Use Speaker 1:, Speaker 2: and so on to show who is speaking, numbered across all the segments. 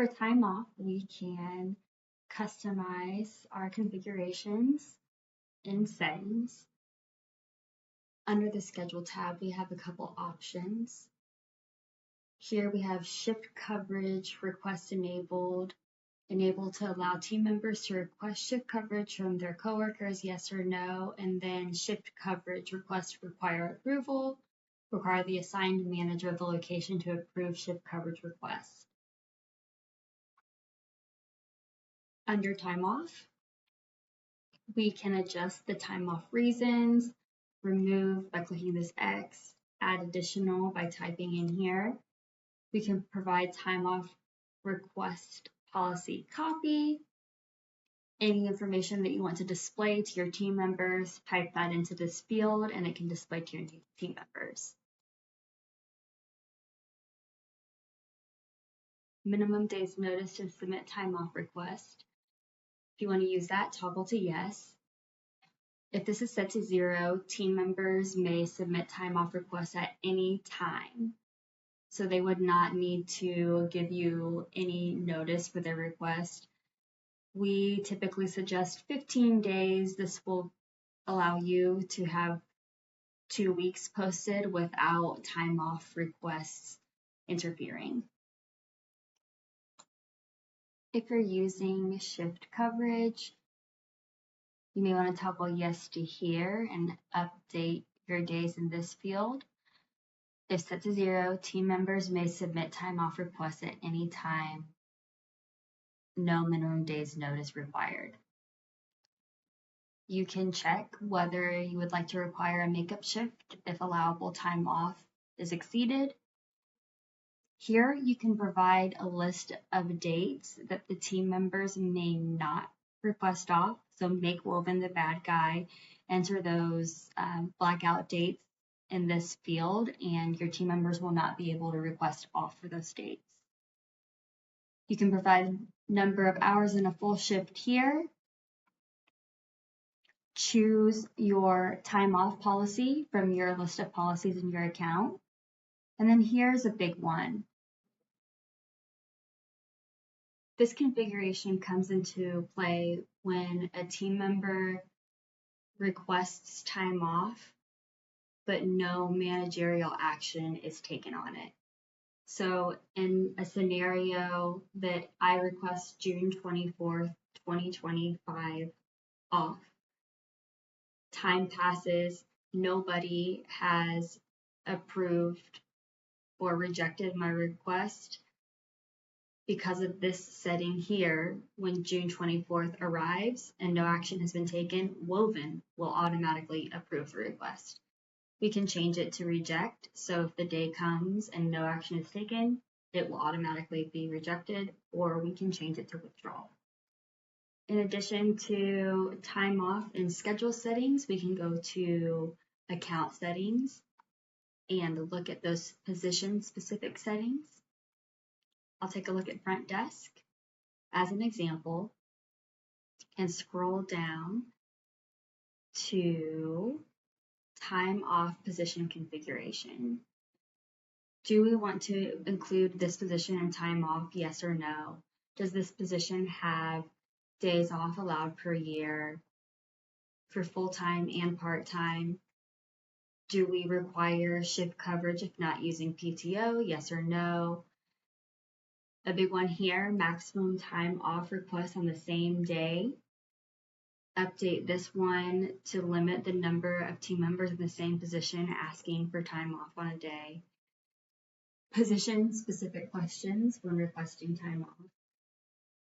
Speaker 1: For time off, we can customize our configurations in settings. Under the schedule tab, we have a couple options. Here we have shift coverage request enabled to allow team members to request shift coverage from their coworkers, yes or no, and then shift coverage request require approval, require the assigned manager of the location to approve shift coverage requests. Under time off, we can adjust the time off reasons, remove by clicking this X, add additional by typing in here. We can provide time off request policy copy. Any information that you want to display to your team members, type that into this field and it can display to your team members. Minimum days notice to submit time off request. If you want to use that, toggle to yes. If this is set to 0, team members may submit time off requests at any time. So they would not need to give you any notice for their request. We typically suggest 15 days. This will allow you to have 2 weeks posted without time off requests interfering. If you're using shift coverage, you may want to toggle yes to here and update your days in this field. If set to 0, team members may submit time off requests at any time. No minimum days notice required. You can check whether you would like to require a makeup shift if allowable time off is exceeded. Here you can provide a list of dates that the team members may not request off. So make Woven the bad guy, enter those blackout dates in this field, and your team members will not be able to request off for those dates. You can provide number of hours in a full shift here. Choose your time off policy from your list of policies in your account. And then here's a big one. This configuration comes into play when a team member requests time off, but no managerial action is taken on it. So in a scenario that I request June 24th, 2025 off, time passes, nobody has approved or rejected my request. Because of this setting here, when June 24th arrives and no action has been taken, Woven will automatically approve the request. We can change it to reject, so if the day comes and no action is taken, it will automatically be rejected, or we can change it to withdrawal. In addition to time off and schedule settings, we can go to account settings and look at those position-specific settings. I'll take a look at front desk as an example and scroll down to time off position configuration. Do we want to include this position in time off, yes or no? Does this position have days off allowed per year for full-time and part-time? Do we require shift coverage if not using PTO, yes or no? A big one here, maximum time off requests on the same day. Update this one to limit the number of team members in the same position asking for time off on a day. Position-specific questions when requesting time off.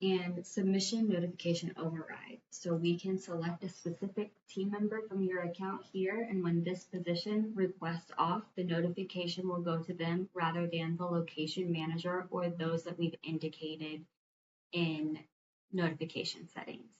Speaker 1: And submission notification override. So we can select a specific team member from your account here, and when this position requests off, the notification will go to them rather than the location manager or those that we've indicated in notification settings.